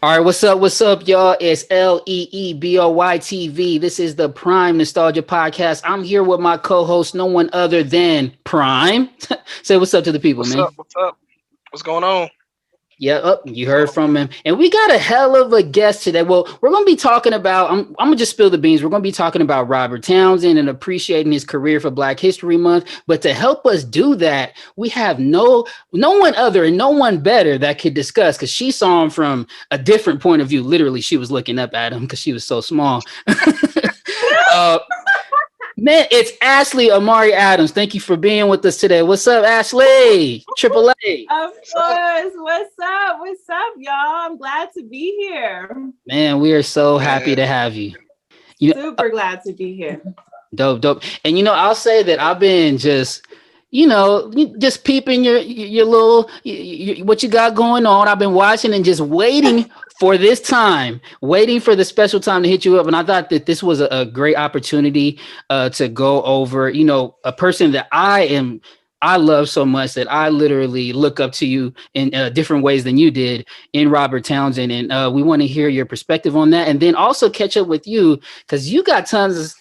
All right, what's up? What's up, y'all? It's Leeboy TV. This is the Prime Nostalgia Podcast. I'm here with my co-host, no one other than Prime. Say what's up to the people, What's man. up? What's up? What's going on? Yeah, you heard from him. And we got a hell of a guest today. Well, we're going to be talking about, I'm going to just spill the beans. We're going to be talking about Robert Townsend and appreciating his career for Black History Month. But to help us do that, we have no one other and no one better that could discuss, because she saw him from a different point of view. Literally, she was looking up at him because she was so small. uh, Man, it's Ashli Amari Adams. Thank you for being with us today. What's up, Ashli? Triple A. Of course. What's up? What's up, y'all? I'm glad to be here. Man, we are so happy to have you. Super glad to be here. Dope. And I'll say that I've been just peeping your little what you got going on. I've been watching and just waiting for this time, waiting for the special time to hit you up. And I thought that this was a great opportunity to go over, a person that I love so much that I literally look up to you in different ways than you did in Robert Townsend. And we want to hear your perspective on that. And then also catch up with you because you got tons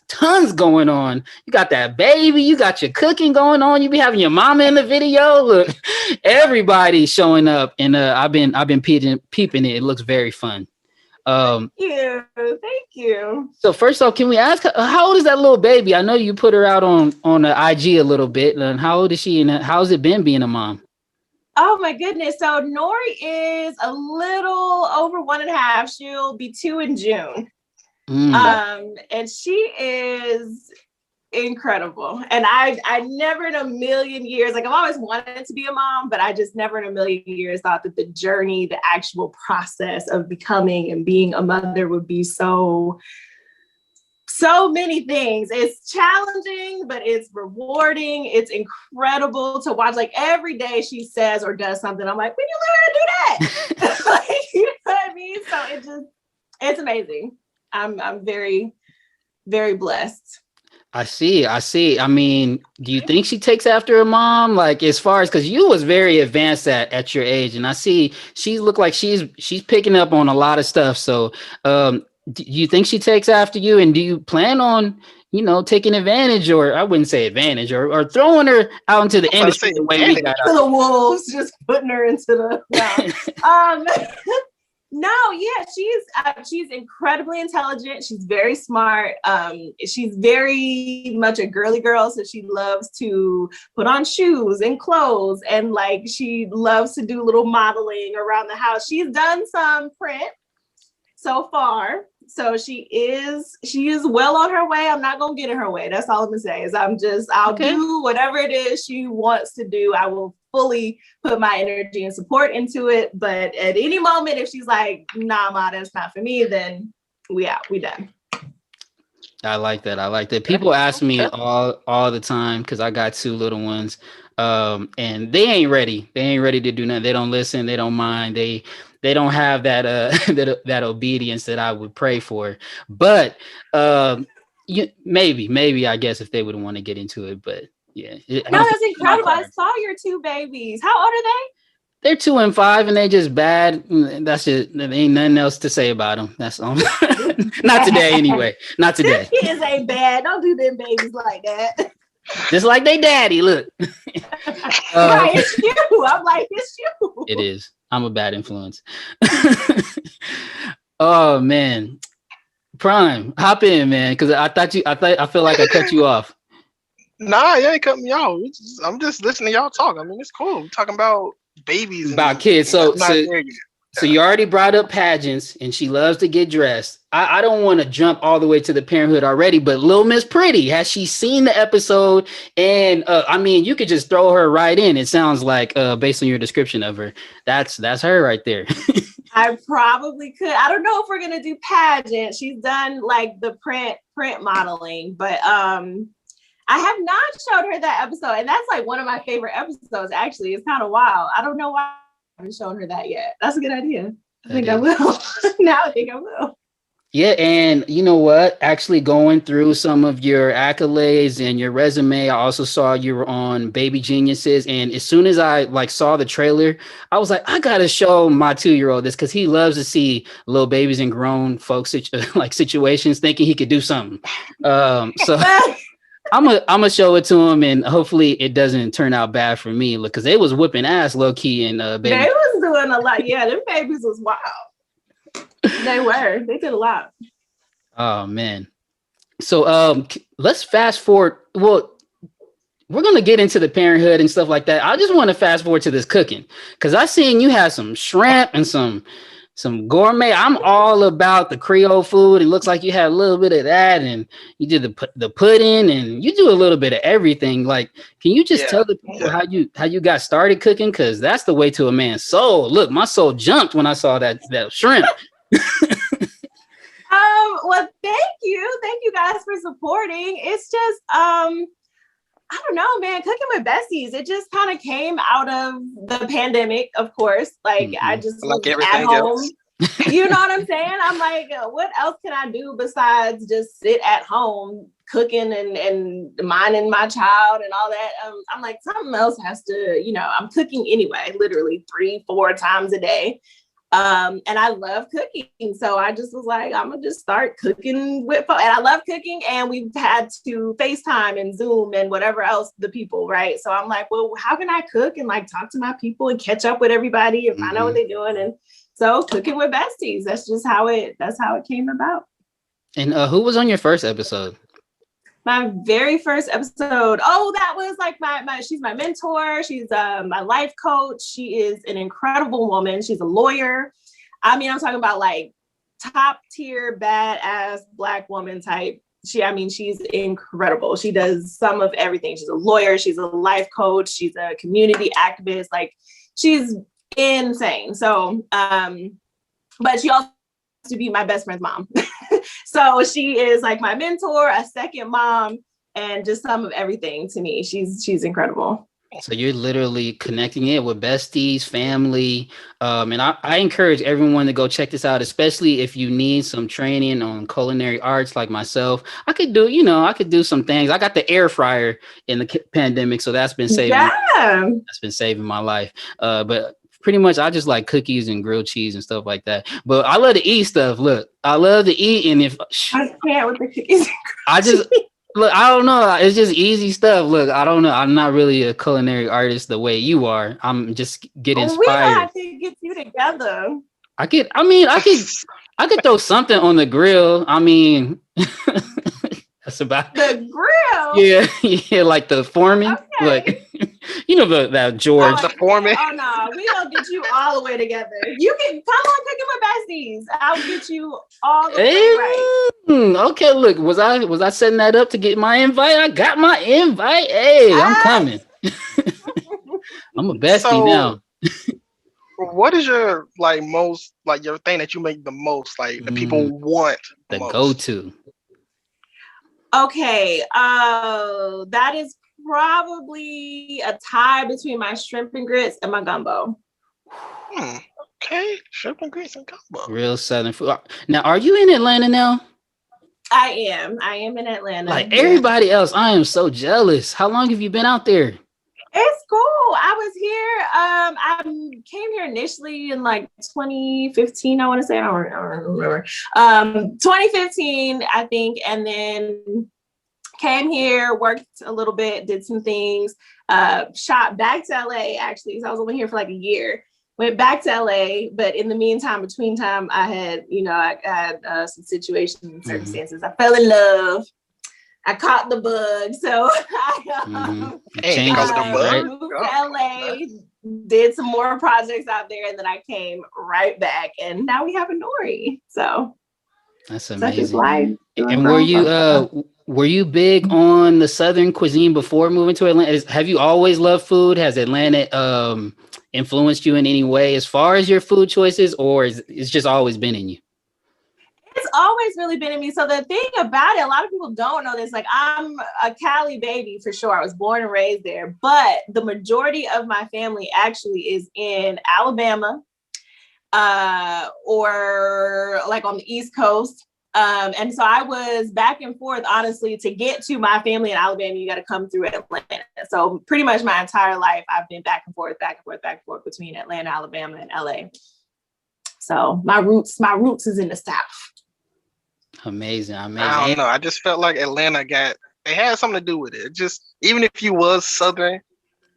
going on. You got that baby, you got your cooking going on. You be having your mama in the video. Look, everybody's showing up. And I've been peeping it. It looks very fun. Thank you. So first off, can we ask how old is that little baby? I know you put her out on the IG a little bit. And how old is she? And how's it been being a mom? Oh my goodness. So Nori is a little over 1.5. She'll be 2 in June. And she is incredible. And I never in a million years, like I've always wanted to be a mom, but I just never in a million years thought that the journey, the actual process of becoming and being a mother would be so many things. It's challenging, but it's rewarding. It's incredible to watch. Like every day she says or does something, I'm like, when you learn to do that? Like, you know what I mean? So it's amazing. I'm very, very blessed. I see. I mean, do you think she takes after her mom? Like as far as, because you was very advanced at your age, and I see she look like she's picking up on a lot of stuff. So do you think she takes after you, and do you plan on taking advantage, or I wouldn't say advantage, or throwing her out into the industry the way we got to the wolves, just putting her into the No, yeah, she's incredibly intelligent. She's very smart. She's very much a girly girl, so she loves to put on shoes and clothes, and like she loves to do little modeling around the house. She's done some print so far, so she is well on her way. I'm not gonna get in her way. That's all I'm gonna say. Is I'll do whatever it is she wants to do. I will fully put my energy and support into it. But at any moment, if she's like, nah, ma, that's not for me, then we done. I like that. People ask me all the time, because I got 2 little ones, and they ain't ready. They ain't ready to do nothing. They don't listen. They don't mind. They don't have that that obedience that I would pray for. But maybe I guess if they would want to get into it, but yeah. No, that's incredible. I saw your 2 babies. How old are they? They're 2 and 5, and they just bad. That's just, there ain't nothing else to say about them. That's all. Not today, anyway. Not today. These kids ain't bad. Don't do them babies like that. Just like they daddy. Look. Right, it's you. I'm like, it's you. It is. I'm a bad influence. Oh man, Prime, hop in, man, because I feel like I cut you off. Nah, you ain't cut me off. I'm just listening to y'all talk. I mean, it's cool. We're talking about babies. About kids. So you already brought up pageants, and she loves to get dressed. I don't want to jump all the way to the parenthood already, but Little Miss Pretty, has she seen the episode? And I mean, you could just throw her right in. It sounds like, based on your description of her, that's her right there. I probably could. I don't know if we're gonna do pageant. She's done like the print modeling, but I have not showed her that episode, and that's like one of my favorite episodes. Actually, it's kind of wild. I don't know why I haven't shown her that yet. That's a good idea. I think I will. Now I think I will. Yeah, and you know what? Actually, going through some of your accolades and your resume, I also saw you were on Baby Geniuses. And as soon as I like saw the trailer, I was like, I gotta show my 2-year-old this because he loves to see little babies and grown folks like situations, thinking he could do something. So I'm gonna show it to him, and hopefully it doesn't turn out bad for me. Look, because they was whipping ass low key and They Baby. was doing a lot. Yeah, them babies was wild. They were. They did a lot. Oh man. So let's fast forward. Well, we're gonna get into the parenthood and stuff like that. I just want to fast forward to this cooking because I seen you had some shrimp and some gourmet. I'm all about the Creole food. It looks like you had a little bit of that, and you did the pudding, and you do a little bit of everything. Like, can you just tell the people how you got started cooking? Because that's the way to a man's soul. Look, my soul jumped when I saw that shrimp. Well, thank you guys for supporting. It's just I don't know, man. Cooking with besties, it just kind of came out of the pandemic, of course. Like I just like was everything at home. else. You know what I'm saying? I'm like, what else can I do besides just sit at home cooking and minding my child and all that? I'm like, something else has to, I'm cooking anyway, literally 3-4 times a day. And I love cooking. So I just was like, I'm gonna just start cooking with folks. And I love cooking, and we've had to FaceTime and Zoom and whatever else the people, right? So I'm like, well, how can I cook and like talk to my people and catch up with everybody and find out what they're doing? And so cooking with besties, that's how it came about. And who was on your first episode? My very first episode. Oh, that was like she's my mentor. She's my life coach. She is an incredible woman. She's a lawyer. I mean, I'm talking about like top tier, badass Black woman type. She's incredible. She does some of everything. She's a lawyer. She's a life coach. She's a community activist. Like, she's insane. So, but she also to be my best friend's mom. So she is like my mentor, a second mom, and just some of everything to me. She's incredible. So you're literally connecting it with besties, family. And I encourage everyone to go check this out, especially if you need some training on culinary arts like myself. I could do some things. I got the air fryer in the pandemic, so that's been saving my life. But pretty much I just like cookies and grilled cheese and stuff like that. But I love to eat stuff. Look, I love to eat, and if I can't with the cookies. Look, I don't know. It's just easy stuff. Look, I don't know. I'm not really a culinary artist the way you are. I'm just get inspired. We have to get you together. I could throw something on the grill. I mean, that's about the grill. Yeah, like the foreman. Okay. Like, that George. The foreman. Oh no, we don't get you all the way together. You can come on Cooking with Besties. I'll get you all the way right. Okay, look, was I setting that up to get my invite? I got my invite. Hey, I'm coming. I'm a bestie now. What is your most your thing that you make the most, like that people want the go-to? Okay, that is probably a tie between my shrimp and grits and my gumbo. Okay, shrimp and grits and gumbo. Real Southern food. Now, are you in Atlanta now? I am in Atlanta. Like everybody else, I am so jealous. How long have you been out there? It's cool. I was here. I came here initially in like 2015. I want to say. I don't remember. 2015, I think, and then came here, worked a little bit, did some things. Shot back to LA actually. So I was only here for like a year. Went back to LA, but in the meantime, between time, I had some situations and circumstances. I fell in love. I caught the bug, so I moved to LA, did some more projects out there, and then I came right back, and now we have a Nori. So that's amazing. And were you big on the Southern cuisine before moving to Atlanta? Have you always loved food? Has Atlanta influenced you in any way as far as your food choices, or it's just always been in you? It's always really been in me. So the thing about it, a lot of people don't know this. Like, I'm a Cali baby for sure. I was born and raised there, but the majority of my family actually is in Alabama, or like on the East Coast. And so I was back and forth, honestly, to get to my family in Alabama, you got to come through Atlanta. So pretty much my entire life, I've been back and forth between Atlanta, Alabama, and LA. So my roots is in the South. Amazing. I don't know. I just felt like Atlanta it had something to do with it. Just even if you was Southern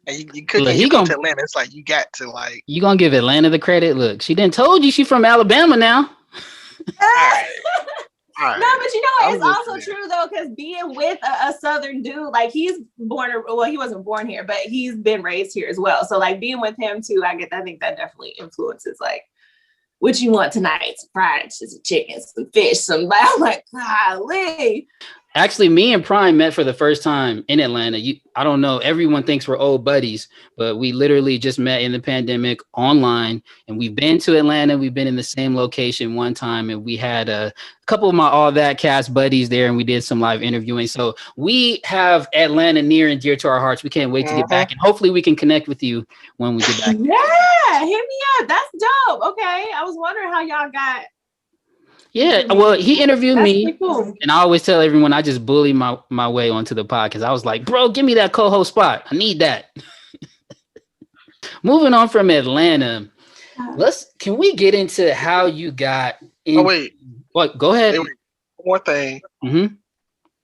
and you couldn't come to Atlanta, it's like you got to like. You gonna give Atlanta the credit? Look, she didn't told you she from Alabama now. All right. No, but you know, it's also true though, because being with a Southern dude, like he wasn't born here, but he's been raised here as well. So like being with him too, I think that definitely influences like what you want tonight. Some fried chicken, some fish, I'm like, golly. Actually, me and Prime met for the first time in Atlanta. I don't know. Everyone thinks we're old buddies, but we literally just met in the pandemic online, and we've been to Atlanta. We've been in the same location one time, and we had a couple of my All That cast buddies there, and we did some live interviewing. So we have Atlanta near and dear to our hearts. We can't wait to get back, and hopefully we can connect with you when we get back. Yeah, hit me up. That's dope. Okay, I was wondering how y'all got. Yeah, well, he interviewed me, cool. And I always tell everyone I just bully my way onto the podcast. I was like, bro, give me that co-host spot. I need that. Moving on from Atlanta, can we get into how you got in? Oh, wait. What? Go ahead. One more thing. Mm-hmm.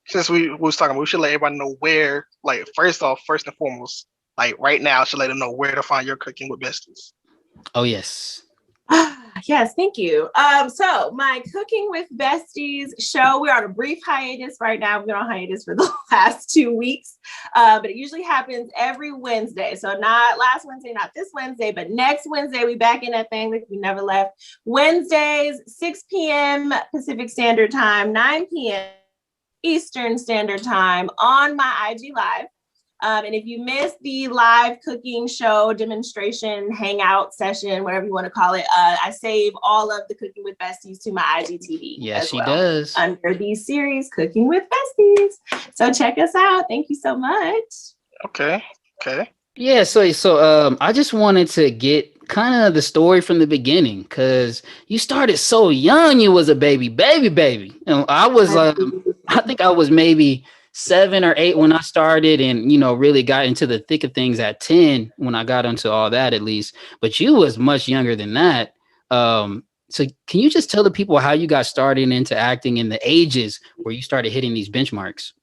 Since we was talking, we should let everybody know where, like, first and foremost, like right now, should let them know where to find your Cooking with Besties. Oh, yes. Yes, thank you. So my Cooking with Besties show, we're on a brief hiatus right now. We've been on hiatus for the last 2 weeks, but it usually happens every Wednesday. So not last Wednesday, not this Wednesday, but next Wednesday, we back in that thing like we never left. Wednesdays, 6 p.m. Pacific Standard Time, 9 p.m. Eastern Standard Time on my IG Live. And if you missed the live cooking show, demonstration, hangout session, whatever you want to call it, I save all of the Cooking with Besties to my IGTV. Yes, she does. Under the series Cooking with Besties. So check us out. Thank you so much. Okay. Yeah, so I just wanted to get kind of the story from the beginning, because you started so young. You was a baby. And I was, I think I was maybe 7 or 8 when I started, and really got into the thick of things at 10 when I got into all that, at least. But you was much younger than that. So can you just tell the people how you got started into acting and the ages where you started hitting these benchmarks?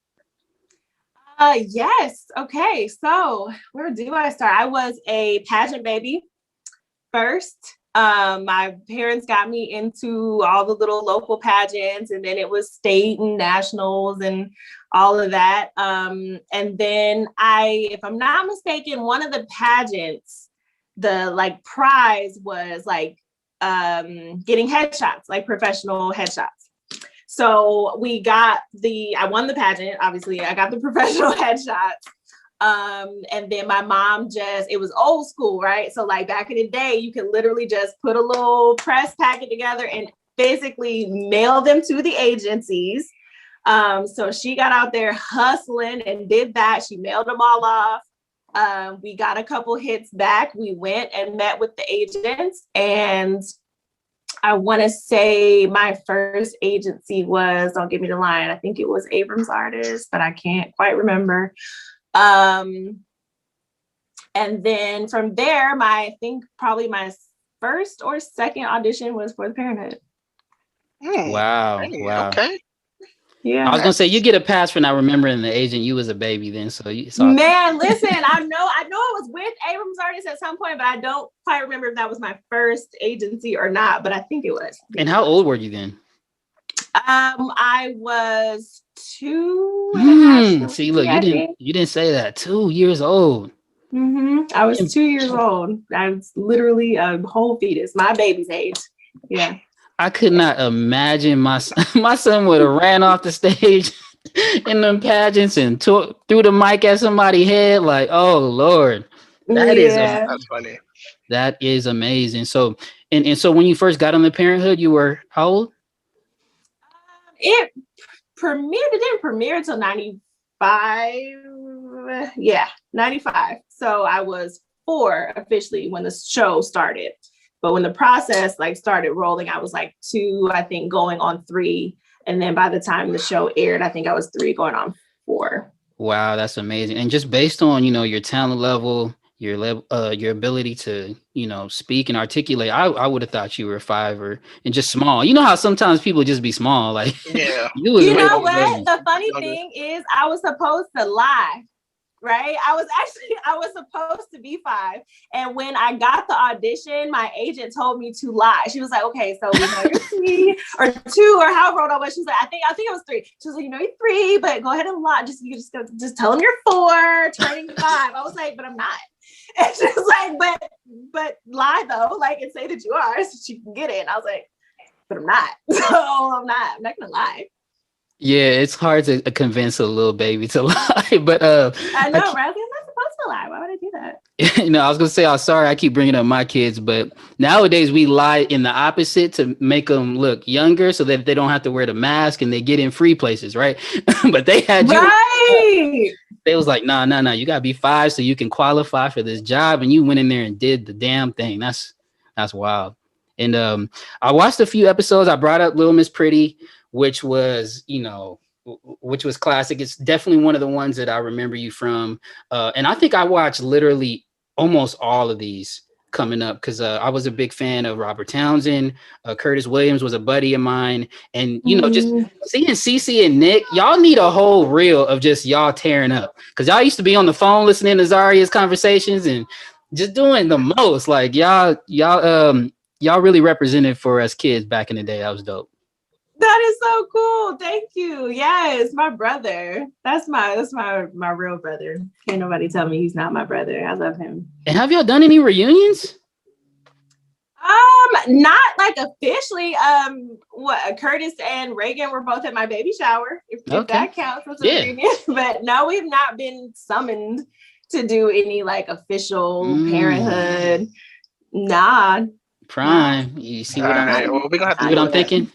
Yes. Okay. So where do I start? I was a pageant baby first. My parents got me into all the little local pageants, and then it was state and nationals and all of that. And then if I'm not mistaken, one of the pageants, the prize was getting headshots, like professional headshots. So I won the pageant. Obviously I got the professional headshots. And then my mom it was old school, right? So back in the day, you could literally just put a little press packet together and basically mail them to the agencies. So she got out there hustling and did that. She mailed them all off. We got a couple hits back. We went and met with the agents, and I want to say my first agency was, don't give me the line, I think it was Abrams Artists, but I can't quite remember. And then from there, I think probably my first or second audition was for the Parenthood. Wow. Okay. Yeah. I was gonna say you get a pass for not remembering the agent. You was a baby then, Man, listen, I know I was with Abrams Artists at some point, but I don't quite remember if that was my first agency or not, but I think it was. And how old were you then? I was 2.5. See, look, you didn't say that. 2 years old. Mm-hmm. I was 2 years old. I was literally a whole fetus, my baby's age. Yeah. I could not imagine my son would have ran off the stage in them pageants and threw the mic at somebody's head. Like, oh Lord, that's funny. That is amazing. So, and so when you first got on the Parenthood, you were how old? It didn't premiere until 95. Yeah, 95. So I was 4 officially when the show started. But when the process started rolling, I was 2, I think, going on 3 And then by the time the show aired, I think I was 3 going on 4. Wow, that's amazing. And just based on, your talent level, your level, your ability to, speak and articulate, I would have thought you were 5 and just small. You know how sometimes people just be small, like yeah. You know what? The funny thing is, I was supposed to lie. Right? I was supposed to be 5. And when I got the audition, my agent told me to lie. She was like, okay, so we know you're 3 or 2 or however old I was. She was like, I think it was 3. She was like, you're 3, but go ahead and lie. Just tell them you're 4, turning 5. I was like, but I'm not. And she was like, but lie though, like, and say that you are so she can get it. And I was like, but I'm not. So I'm not gonna lie. Yeah, it's hard to convince a little baby to lie, but I know, right? I'm not supposed to lie. Why would I do that? I was gonna say, I'm sorry, I keep bringing up my kids, but nowadays we lie in the opposite to make them look younger, so that they don't have to wear the mask and they get in free places, right? But they had you. Right. They was like, no, you gotta be 5 so you can qualify for this job, and you went in there and did the damn thing. That's wild. And I watched a few episodes. I brought up Little Miss Pretty, which was classic. It's definitely one of the ones that I remember you from. And I think I watched literally almost all of these coming up because I was a big fan of Robert Townsend. Curtis Williams was a buddy of mine. And, just seeing Cece and Nick, y'all need a whole reel of just y'all tearing up. Because y'all used to be on the phone listening to Zaria's conversations and just doing the most. Like y'all really represented for us kids back in the day. That was dope. That is so cool. Thank you. Yes, my brother. That's my real brother. Can't nobody tell me he's not my brother. I love him. And have y'all done any reunions? Not like officially. Curtis and Reagan were both at my baby shower, if that counts as a reunion. But no, we've not been summoned to do any like official parenthood. Nah. Prime. You see what I'm thinking?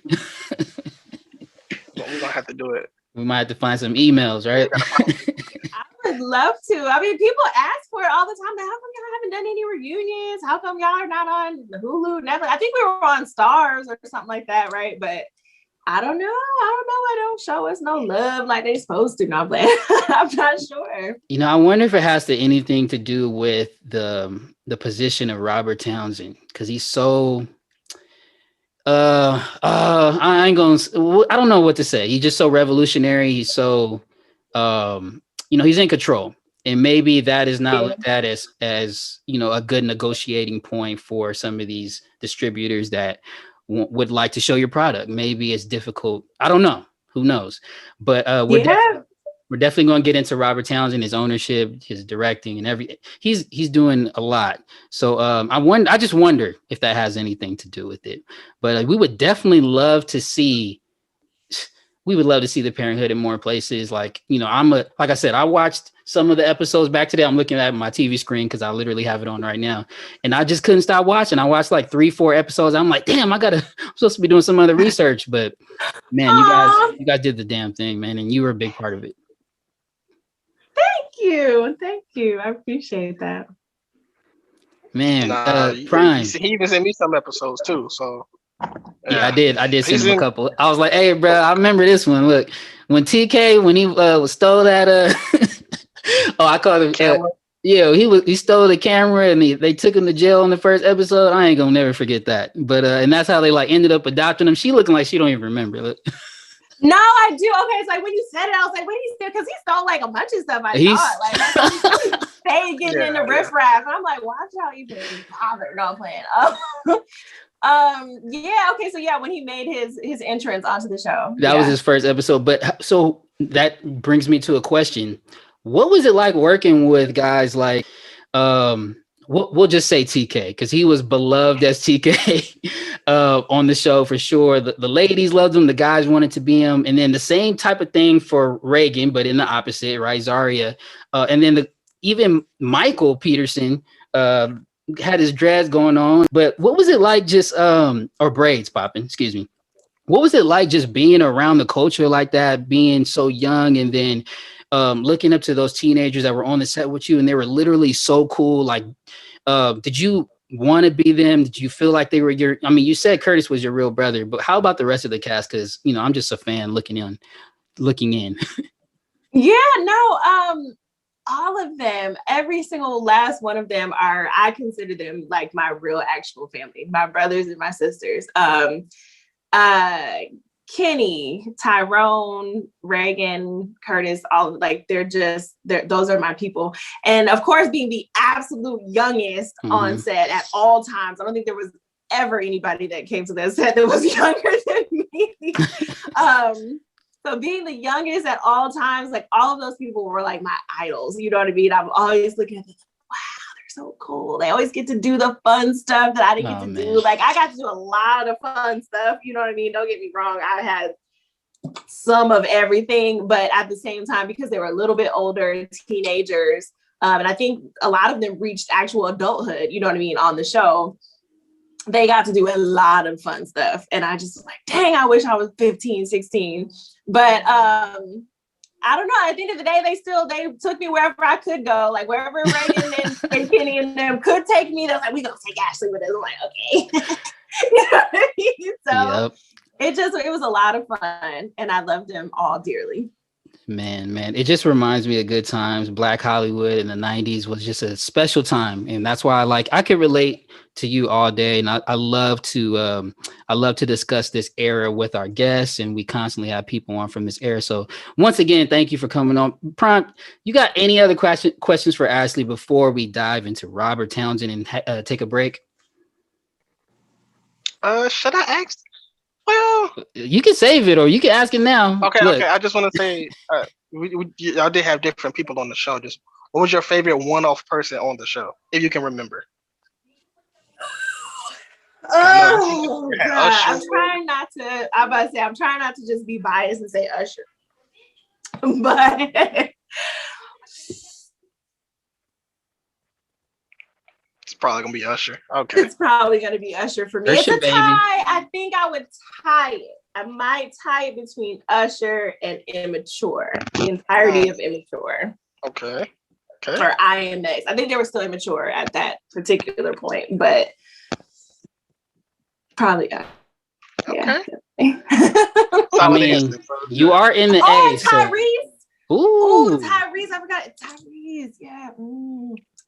We're gonna have to do it. We might have to find some emails, right? I would love to. I mean, people ask for it all the time. How come y'all haven't done any reunions? How come y'all are not on Hulu, Netflix? I think we were on Stars or something like that, right? But I don't know. Why don't show us no love like they supposed to. No, I'm playing. I'm not sure. I wonder if it has anything to do with the position of Robert Townsend, because he's so I don't know what to say. He's just so revolutionary. He's so he's in control, and maybe that is not looked at as a good negotiating point for some of these distributors that would like to show your product. Maybe it's difficult. I don't know. Who knows? But we're definitely going to get into Robert Townsend, his ownership, his directing, and he's doing a lot. So I just wonder if that has anything to do with it. But we would definitely love to see. We would love to see the Parenthood in more places. Like, like I said, I watched some of the episodes back today. I'm looking at my TV screen because I literally have it on right now. And I just couldn't stop watching. I watched like 3-4 episodes. I'm like, damn, I'm supposed to be doing some other research. But man, you guys did the damn thing, man. And you were a big part of it. Thank you. I appreciate that. Man, Prime. He even sent me some episodes too. So yeah, I did send him a couple. I was like, hey, bro, I remember this one. Look, when TK, when he stole that I called him camera. He stole the camera and they took him to jail in the first episode. I ain't gonna never forget that. But and that's how they like ended up adopting him. She looking like she don't even remember. Look. No, I do. Okay, it's like when you said it, I was like, what did he steal? Because he stole like a bunch of stuff. I thought like they getting in the riffraff. And I'm like, why y'all even bother? No, I'm playing. Okay, so when he made his entrance onto the show. That was his first episode. But so that brings me to a question. What was it like working with guys like we'll just say TK, because he was beloved as TK on the show for sure. The ladies loved him, the guys wanted to be him, and then the same type of thing for Reagan, but in the opposite, right? Zaria, and then even Michael Peterson had his dreads going on. But what was it like just or braids popping? Excuse me. What was it like just being around the culture like that, being so young, and then looking up to those teenagers that were on the set with you, and they were literally so cool? Like, did you want to be them? Did you feel like they were your? I mean, you said Curtis was your real brother, but how about the rest of the cast? Because I'm just a fan looking in. Yeah, no, all of them, every single last one of them I consider them like my real actual family, my brothers and my sisters. Kenny, Tyrone, Reagan, Curtis, all like those are my people. And of course, being the absolute youngest on set at all times, I don't think there was ever anybody that came to that set that was younger than me. So being the youngest at all times, like all of those people were like my idols. You know what I mean? I'm always looking at them, wow, they're so cool. They always get to do the fun stuff that I didn't get to do. Like I got to do a lot of fun stuff. You know what I mean? Don't get me wrong. I had some of everything, but at the same time, because they were a little bit older, teenagers, and I think a lot of them reached actual adulthood, you know what I mean, on the show. They got to do a lot of fun stuff. And I just was like, dang, I wish I was 15, 16. But I don't know. At the end of the day, they took me wherever I could go. Like wherever Reagan and Kenny and them could take me, they're like, we're going to take Ashli with us. I'm like, okay. You know what I mean? So it was a lot of fun. And I loved them all dearly. Man, it just reminds me of good times. Black Hollywood in the 90s was just a special time. And that's why I could relate to you all day. And I love to discuss this era with our guests, and we constantly have people on from this era. So once again, thank you for coming on. Prime, you got any other questions for Ashli before we dive into Robert Townsend and take a break? Should I ask? Well, you can save it or you can ask it now. Okay. I just want to say, y'all did have different people on the show. Just what was your favorite one-off person on the show, if you can remember? Oh, God. I'm trying not to just be biased and say Usher. But it's probably gonna be Usher. Okay. It's probably gonna be Usher for me. Usher, it's a tie. I think I would tie it. I might tie it between Usher and Immature. The entirety of Immature. Okay. Or IMX. I think they were still immature at that particular point, but probably Usher. Okay. Yeah. I mean, you are in the A. Tyrese. So. Ooh, Tyrese. I forgot Tyrese. Yeah.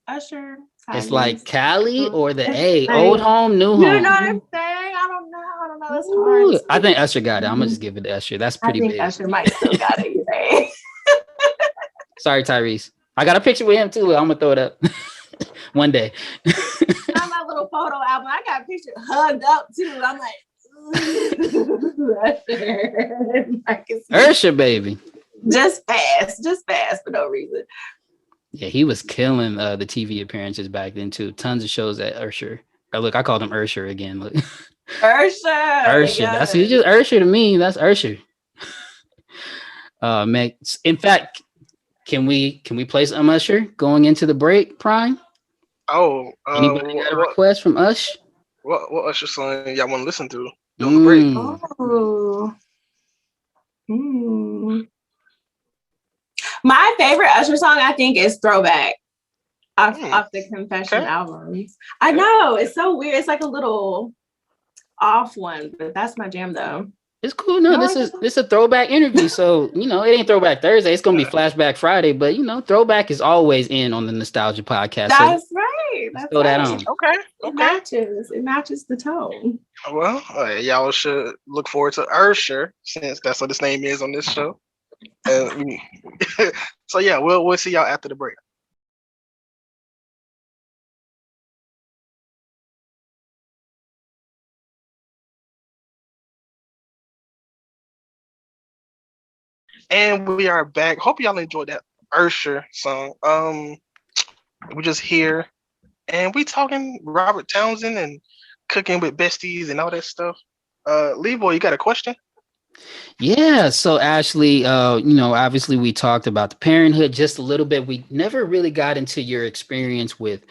Usher. Tyrese. It's like Cali or the A. Old home, new home. You know what I'm saying? I don't know. That's hard. I think Usher got it. I'm gonna just give it to Usher. That's pretty big. Usher might still got it. Sorry, Tyrese. I got a picture with him too. I'm gonna throw it up one day. On my little photo album, I got a picture hugged up too. I'm like, Usher, baby. Just fast for no reason. Yeah, he was killing the TV appearances back then too. Tons of shows at Usher. Look, I called him Usher again. Look. Usher. Yes. That's he's just Usher to me. That's Usher. Man, in fact, can we play some Usher going into the break, Prime? Oh, anybody got a request from Ush? What Usher song y'all want to listen to during the break? Oh. My favorite Usher song, I think, is Throwback off the Confession albums. I know, it's so weird. It's like a little off one, but that's my jam though. It's cool. No, this is a throwback interview. So, it ain't Throwback Thursday. It's going to be Flashback Friday, but Throwback is always in on the Nostalgia Podcast. That's right. Let's throw that on. Okay. It matches the tone. Well, y'all should look forward to Usher, since that's what his name is on this show. So yeah, we'll see y'all after the break. And we are back. Hope y'all enjoyed that Usher song. We're just here and we talking Robert Townsend and cooking with besties and all that stuff. Leeboy, you got a question? Yeah. So Ashli, obviously we talked about the parenthood just a little bit. We never really got into your experience with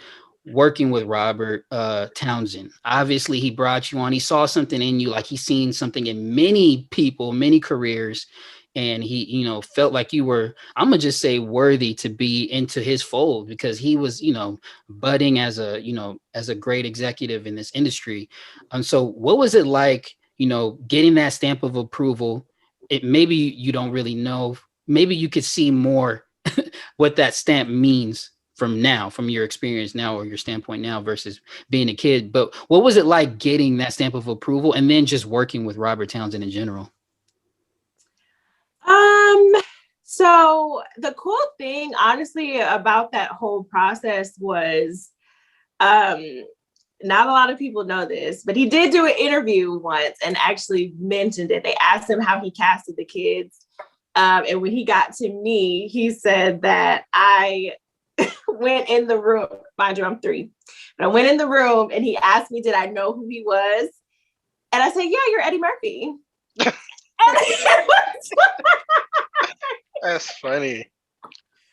working with Robert Townsend. Obviously he brought you on. He saw something in you, like he's seen something in many people, many careers. and he, felt like you were, I'm gonna just say, worthy to be into his fold, because he was, budding as a great executive in this industry. And so what was it like, getting that stamp of approval? It maybe you don't really know, maybe you could see more what that stamp means from your experience now, or your standpoint now, versus being a kid. But what was it like getting that stamp of approval, and then just working with Robert Townsend in general? So the cool thing, honestly, about that whole process was, not a lot of people know this, but he did do an interview once and actually mentioned it. They asked him how he casted the kids. And when he got to me, he said that I went in the room, mind you, I'm 3, but I went in the room and he asked me, did I know who he was? And I said, yeah, you're Eddie Murphy. That's funny.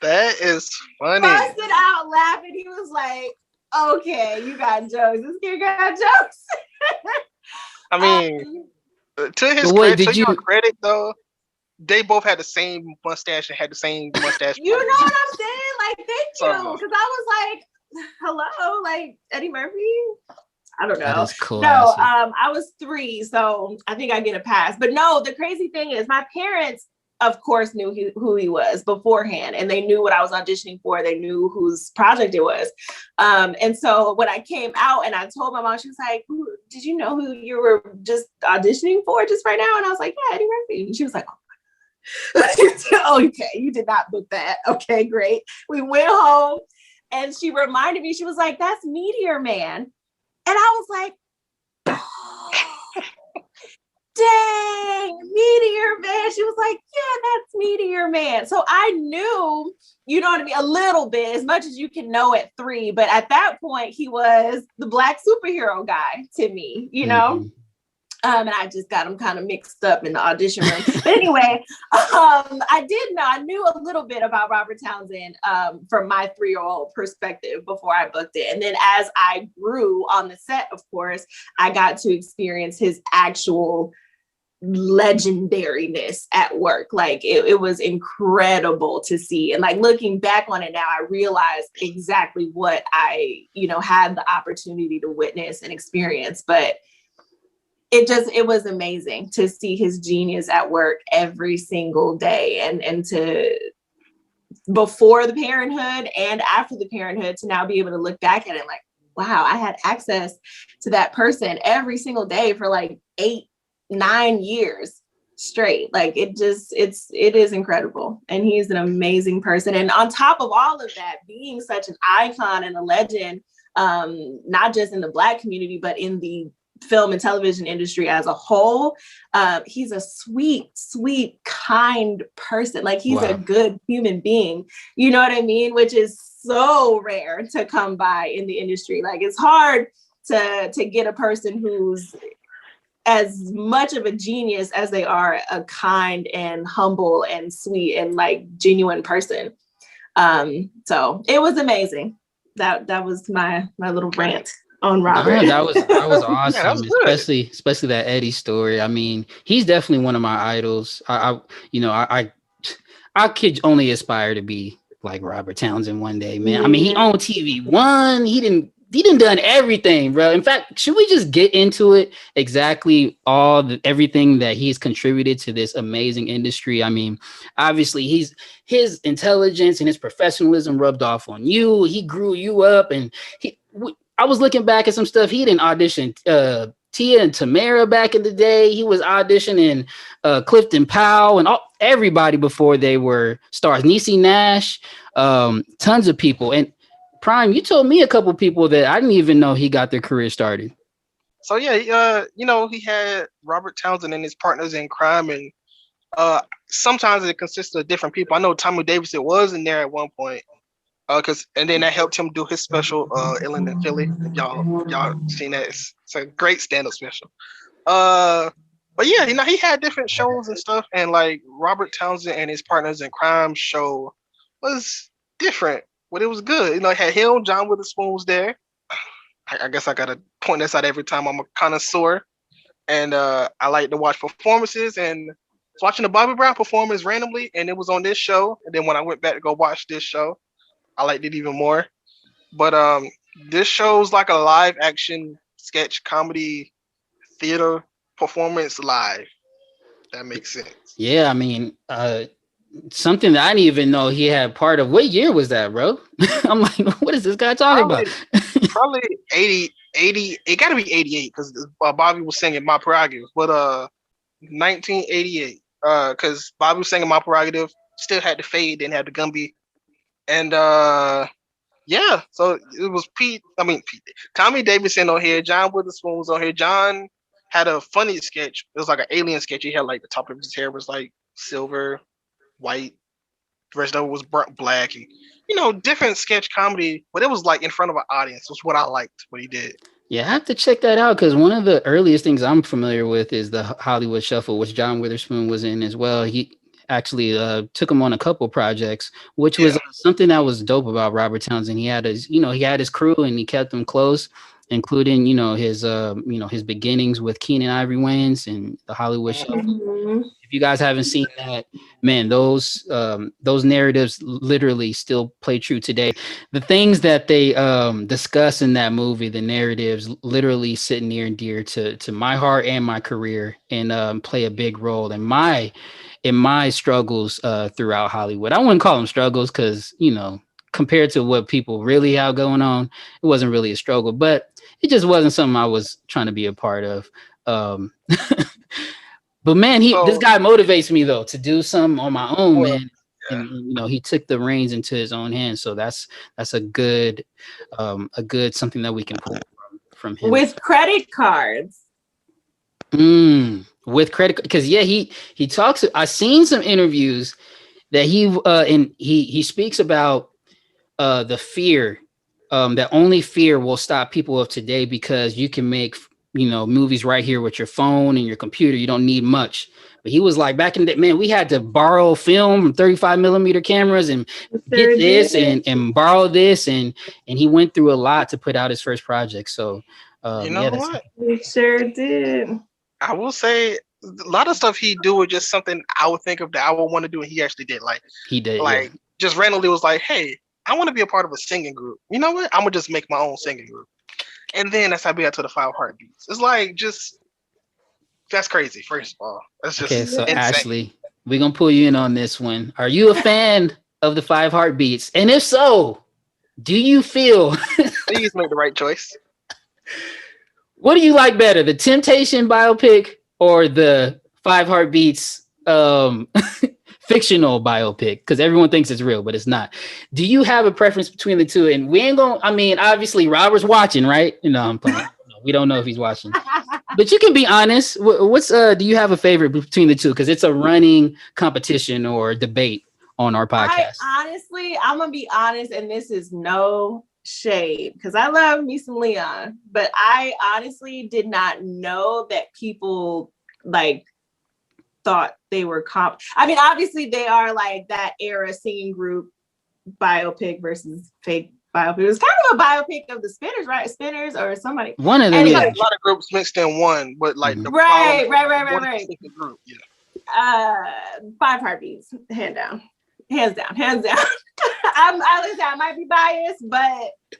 That is funny. Busted out laughing. He was like, okay, you got jokes. This kid got jokes. I mean, to his credit, your credit though, they both had the same mustache and had the same mustache. You know what I'm saying? Like, thank you. Because I was like, hello, like Eddie Murphy. I don't know. That is cool. No, I was 3, so I think I get a pass. But no, the crazy thing is my parents, of course, knew who he was beforehand, and they knew what I was auditioning for. They knew whose project it was. And so when I came out and I told my mom, she was like, did you know who you were just auditioning for just right now? And I was like, yeah, Eddie Murphy. And she was like, oh, okay, you did not book that. Okay, great. We went home and she reminded me, she was like, that's Meteor Man. And I was like, oh, dang, Meteor Man. She was like, yeah, that's Meteor Man. So I knew, you know what I mean, a little bit, as much as you can know at 3. But at that point, he was the Black superhero guy to me, you know? Mm-hmm. And I just got them kind of mixed up in the audition room. But anyway, I knew a little bit about Robert Townsend from my 3-year-old perspective before I booked it. And then as I grew on the set, of course, I got to experience his actual legendariness at work. Like it was incredible to see. And like looking back on it now, I realized exactly what I, had the opportunity to witness and experience. But it was amazing to see his genius at work every single day, and to before the Parenthood and after the Parenthood, to now be able to look back at it like, wow, I had access to that person every single day for like 8-9 years straight. Like it is incredible. And he's an amazing person. And on top of all of that, being such an icon and a legend, not just in the Black community, but in the film and television industry as a whole, he's a sweet, kind person. Like he's a good human being, you know what I mean? Which is so rare to come by in the industry. Like it's hard to get a person who's as much of a genius as they are a kind and humble and sweet and like genuine person. So it was amazing. That was my little rant on Robert. No, that was awesome. Yeah, that was especially that Eddie story. I mean, he's definitely one of my idols. I could only aspire to be like Robert Townsend one day, man. Yeah. I mean, he owned TV1. He didn't done everything, bro. In fact, should we just get into it? Exactly everything that he's contributed to this amazing industry. I mean, obviously his intelligence and his professionalism rubbed off on you. He grew you up, and I was looking back at some stuff. He didn't audition Tia and Tamara back in the day. He was auditioning Clifton Powell and everybody before they were stars. Niecy Nash, tons of people. And Prime, you told me a couple people that I didn't even know he got their career started. So yeah, he had Robert Townsend and his partners in crime, and sometimes it consists of different people. I know Tommy Davidson was in there at one point. And then that helped him do his special, Ellen and Philly. Y'all seen that? It's a great stand-up special. But yeah, he had different shows and stuff, and like Robert Townsend and his partners in crime show was different, but it was good. It had him, John Witherspoon was there. I guess I gotta point this out every time. I'm a connoisseur, and I like to watch performances, and watching the Bobby Brown performance randomly, and it was on this show. And then when I went back to go watch this show, I liked it even more. But this show's like a live action sketch comedy theater performance live. That makes sense. Yeah, I mean, something that I didn't even know he had part of. What year was that, bro? I'm like, what is this guy talking about? Probably 80. It got to be 88 because Bobby was singing My Prerogative. But 1988, because Bobby was singing My Prerogative, still had the fade, didn't have the Gumby. And yeah, so it was Tommy Davidson on here, John Witherspoon was on here. John had a funny sketch. It was like an alien sketch. He had like the top of his hair was like silver, white. The rest of it was black, and different sketch comedy. But it was like in front of an audience. Was what I liked. What he did. Yeah, I have to check that out because one of the earliest things I'm familiar with is the Hollywood Shuffle, which John Witherspoon was in as well. He actually took him on a couple projects, which was something that was dope about Robert Townsend. He had his crew and he kept them close, including his beginnings with Keenan Ivory Wayans and the Hollywood Shuffle. Mm-hmm. If you guys haven't seen that, man, those narratives literally still play true today. The things that they discuss in that movie, the narratives, literally sit near and dear to my heart and my career, and play a big role in my struggles throughout Hollywood. I wouldn't call them struggles because compared to what people really have going on, it wasn't really a struggle, but it just wasn't something I was trying to be a part of. But man, this guy motivates me though to do something on my own, man. Yeah. And he took the reins into his own hands, so that's a good something that we can pull from him. With credit cards. With credit, because he talks. I've seen some interviews that he speaks about the fear that only fear will stop people of today, because you can make movies right here with your phone and your computer. You don't need much. But he was like, back in the day, man, we had to borrow film from 35 millimeter cameras and get this and borrow this. And he went through a lot to put out his first project. So, what? We sure did. I will say a lot of stuff he do is just something I would think of that I would want to do. And he actually did. Just randomly was like, hey, I want to be a part of a singing group. You know what? I'm going to just make my own singing group. And then that's how we got to the 5 Heartbeats. It's like, that's crazy, first of all. That's just okay, so insane. Ashley, we're going to pull you in on this one. Are you a fan of the 5 Heartbeats? And if so, do you feel... Please make the right choice. What do you like better, the Temptation biopic or the 5 Heartbeats fictional biopic? Because everyone thinks it's real, but it's not. Do you have a preference between the two? And we ain't going to, obviously Robert's watching, right? I'm playing. We don't know if he's watching. But you can be honest. What's do you have a favorite between the two? Because it's a running competition or debate on our podcast. I'm going to be honest, and this is no shade because I love me some Leon, but I honestly did not know that people thought they were obviously they are like that era singing group biopic versus fake biopic. It was kind of a biopic of the Spinners, right? Spinners or somebody. One of them. Anyway, a lot of groups mixed in one, but like the right. Group, yeah. 5 Heartbeats, hands down. I might be biased, but it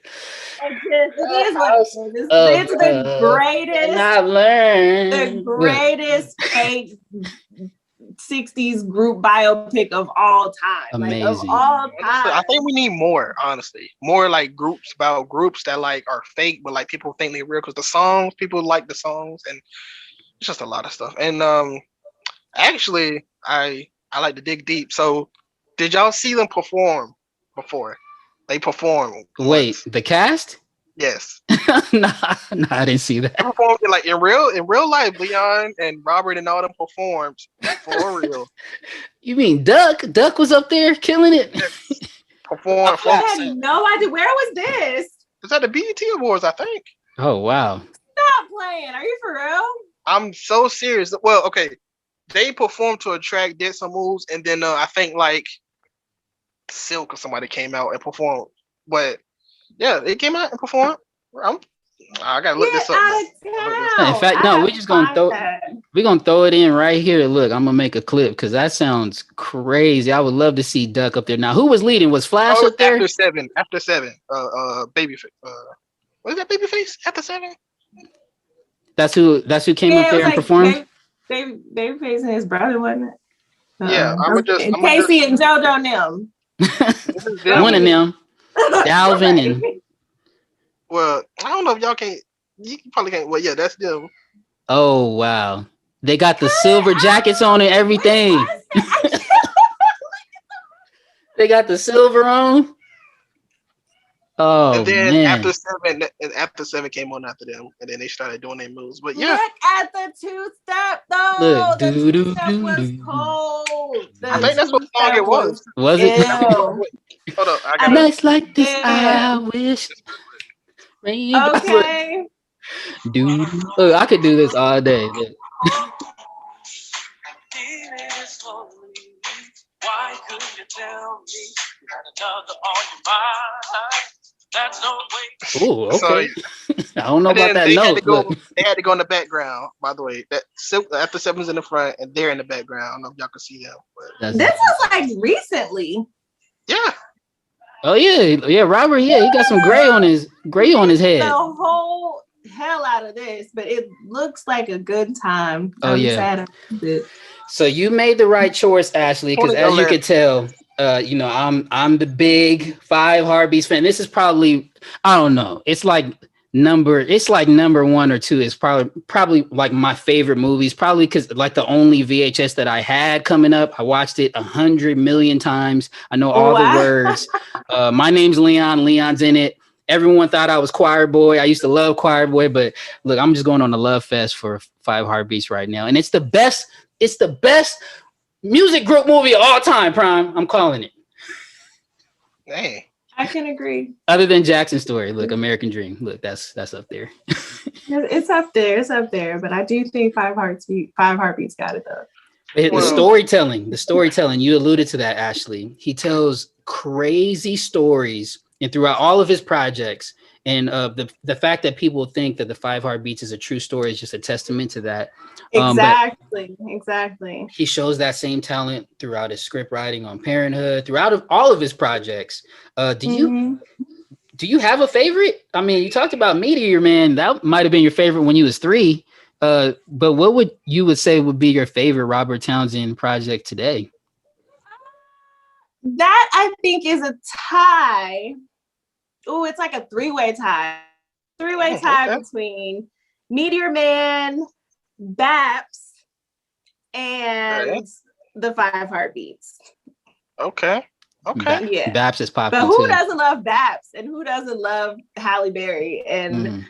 is what it is. It's the greatest. I've learned the greatest fake 60s group biopic of all time. Amazing. Of all time. I think we need more, honestly. More like groups that like are fake, but like people think they're real because the songs, people like the songs, and it's just a lot of stuff. And actually, I like to dig deep. So, did y'all see them perform before? They performed. Wait, the cast? Yes. No, I didn't see that. They performed in real life. Leon and Robert and all them performed for real. You mean Duck? Duck was up there killing it. Performed. I had no idea. Where was this? It's at the BET Awards, I think. Oh wow! Stop playing. Are you for real? I'm so serious. Well, okay. They performed to a track, did some moves, and then I think like Silk or somebody came out and performed. But yeah, they came out and performed. I gotta look this up. In fact, no, we're just gonna throw it in right here. Look, I'm gonna make a clip because that sounds crazy. I would love to see Duck up there. Now, who was leading? Was Flash up there? After seven. Babyface. What is that? Babyface after 7. That's who came up there and performed. Babyface and his brother, wasn't it? Yeah, Casey and JoJo them. One of them, Dalvin and. Well, I don't know if y'all can't. You probably can't. Well, yeah, that's them. Oh wow, they got the silver jackets on and everything. They got the silver on. Oh, and then man. after 7 came on after them, and then they started doing their moves. But yeah, look at the 2-step though. Look, the 2-step was cold. I think that's what song it was. Was it? Hold up, I got nights like this, I wish. Okay. Dude, look, I could do this all day. Look. Why couldn't you tell me you had another on your mind? That's no way. Oh, okay. So, I don't know about that note. They had to go in the background, by the way. That after 7's in the front and they're in the background. I don't know if y'all can see them. This was like recently. Yeah. Oh yeah. Robert, he got some gray on his head. The whole hell out of this, but it looks like a good time. Oh yeah. So you made the right choice, Ashli, because as you could tell, I'm the big 5 Heartbeats fan. This is probably, I don't know, it's like number 1 or 2. It's probably like my favorite movies, probably because like the only VHS that I had coming up. I watched it 100 million times. I know all the words. My name's Leon. Leon's in it. Everyone thought I was Choir Boy. I used to love Choir Boy, but look, I'm just going on a love fest for 5 Heartbeats right now, and it's the best. It's the best music group movie of all time, Prime. I'm calling it. Hey, I can agree. Other than Jackson's Story, look, American Dream. Look, that's up there. It's up there. It's up there. But I do think 5 Heartbeats got it though. The storytelling. You alluded to that, Ashli. He tells crazy stories, and throughout all of his projects, and the fact that people think that the 5 Heartbeats is a true story is just a testament to that. Exactly. He shows that same talent throughout his script writing on Parenthood, throughout all of his projects. Do you have a favorite? I mean, you talked about Meteor Man. That might have been your favorite when you was 3. But what would you say would be your favorite Robert Townsend project today? That I think is a tie. Oh, it's like a 3-way tie. 3-way tie between Meteor Man, Baps, and the 5 Heartbeats. Okay. Yeah. Baps is popular. But who doesn't love Baps and who doesn't love Halle Berry? And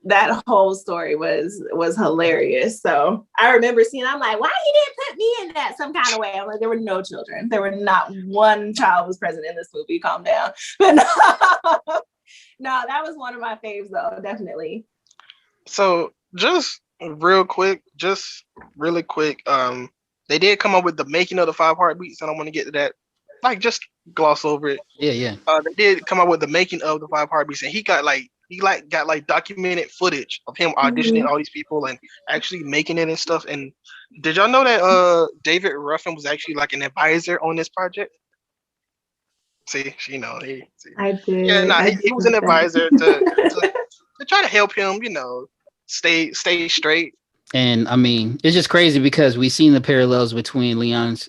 that whole story was hilarious. So I remember seeing, I'm like, why he didn't put me in that some kind of way? I'm like, there were no children. There were not one child was present in this movie. Calm down. But no, that was one of my faves though, definitely. So just really quick, they did come up with the making of the 5 Heartbeats. I don't want to get to that. Like, just gloss over it. Yeah. They did come up with the making of the 5 Heartbeats, and he got documented footage of him auditioning all these people and actually making it and stuff. And did y'all know that David Ruffin was actually like an advisor on this project? See, I did. Yeah, he was an advisor to try to help him, stay straight. And I mean, it's just crazy because we've seen the parallels between Leon's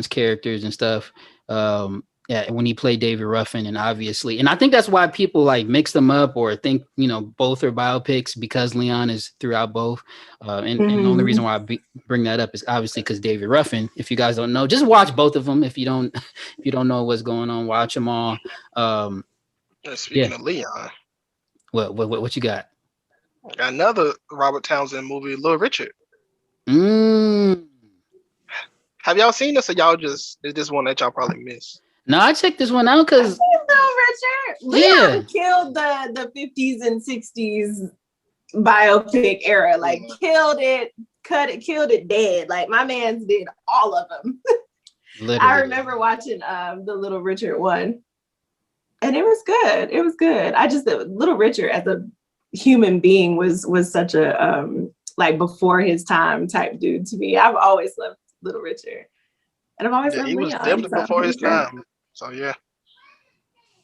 characters and stuff. When he played David Ruffin, and I think that's why people like mix them up or think both are biopics because Leon is throughout both. And the only reason why I bring that up is obviously because David Ruffin. If you guys don't know, just watch both of them. If you don't know what's going on, watch them all. Speaking of Leon, what you got? Got another Robert Townsend movie, Little Richard. Have y'all seen this, or y'all is this one that y'all probably missed? No, I checked this one out because Little Richard. Leon killed the 50s and 60s biopic era. Like killed it dead. Like my man's did all of them. I remember watching the Little Richard one, and it was good. Little Richard as a human being was such a like before his time type dude to me. I've always loved Little Richard, and I've always loved he was Leon. definitely before his time. So yeah.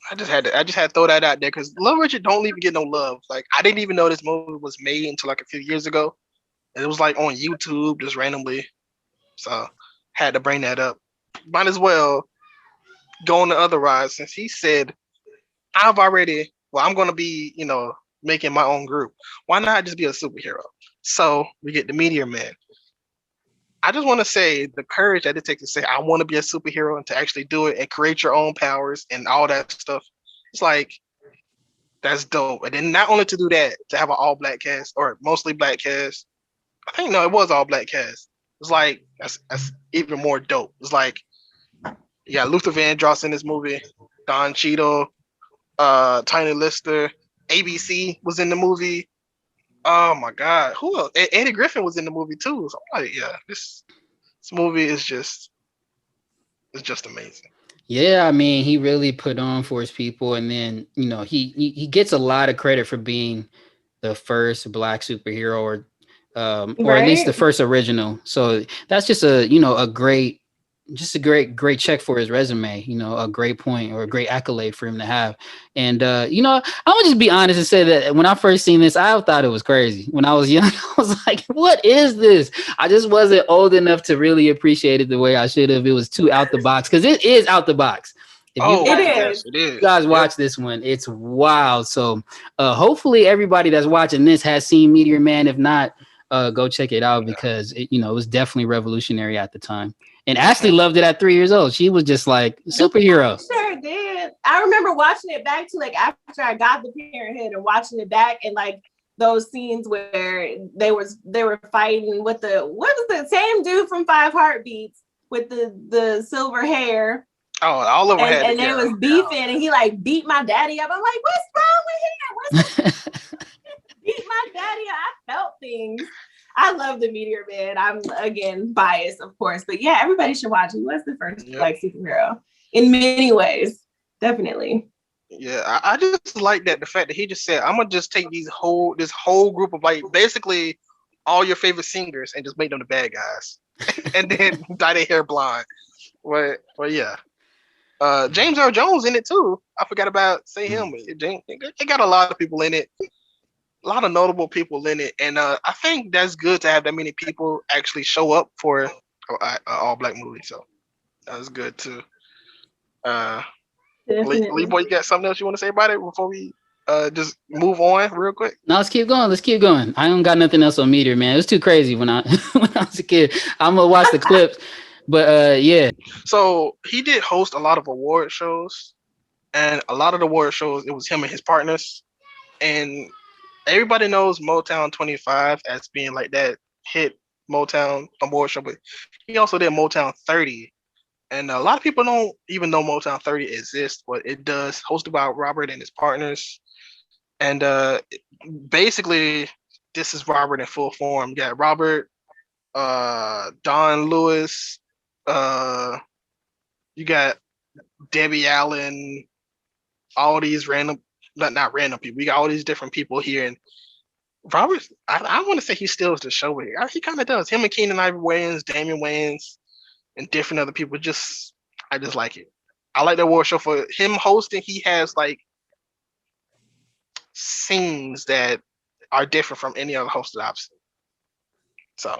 I just had to throw that out there because Little Richard don't even get no love. Like I didn't even know this movie was made until like a few years ago. And it was like on YouTube just randomly. So had to bring that up. Might as well go on the other ride since he said I'm gonna be, making my own group. Why not just be a superhero? So we get the Meteor Man. I just want to say the courage that it takes to say I want to be a superhero and to actually do it and create your own powers and all that stuff. It's like that's dope. And then not only to do that, to have an all black cast or mostly black cast. I think no, it was all black cast. It's like that's even more dope. It's like Luther Vandross in this movie, Don Cheadle, Tiny Lister, ABC was in the movie. Oh my God, who else? Eddie Griffin was in the movie too. So I'm like, this movie is just amazing. Yeah, I mean, he really put on for his people, and then he gets a lot of credit for being the first black superhero, or at least the first original. So that's just a great check for his resume. A great point or a great accolade for him to have. And I'm gonna just be honest and say that when I first seen this, I thought it was crazy. When I was young, I was like, "What is this?" I just wasn't old enough to really appreciate it the way I should have. It was too out the box because it is out the box. It is. You guys watch this one. It's wild. So hopefully everybody that's watching this has seen Meteor Man. If not, go check it out because it was definitely revolutionary at the time. And Ashli loved it at 3 years old. She was just like superhero. Sure did. I remember watching it back to like after I got the Parenthood and watching it back and like those scenes where they were fighting with what was the same dude from 5 Heartbeats with the silver hair. Oh, all of them had and they was beefing and he like beat my daddy up. I'm like, what's wrong with him? Beat my daddy up. I felt things. I love the Meteor Man. I'm again biased, of course, but yeah, everybody should watch. He was the first black superhero in many ways, definitely. Yeah, I just like that the fact that he just said, "I'm gonna just take this whole group of like basically all your favorite singers and just make them the bad guys, and then dye their hair blonde." But yeah, James Earl Jones in it too. I forgot about say him. It got a lot of people in it. A lot of notable people in it, and I think that's good to have that many people actually show up for an all-black movie. So that was good too. Leeboy, you got something else you want to say about it before we just move on real quick? No, let's keep going. I don't got nothing else on Meteor Man. It was too crazy when I was a kid. I'm gonna watch the clips, but yeah. So he did host a lot of award shows, and a lot of the award shows it was him and his partners, and everybody knows Motown 25 as being like that hit Motown award show, but he also did Motown 30. And a lot of people don't even know Motown 30 exists, but it does, hosted by Robert and his partners. And basically, this is Robert in full form. You got Robert, Don Lewis, you got Debbie Allen, all these random, not random people. We got all these different people here, and Robert, I want to say he steals the show here. He kind of does. Him and Keenan Ivory Wayans, Damian Wayans, and different other people. I just like it. I like the award show for him hosting. He has like scenes that are different from any other host that I've seen. So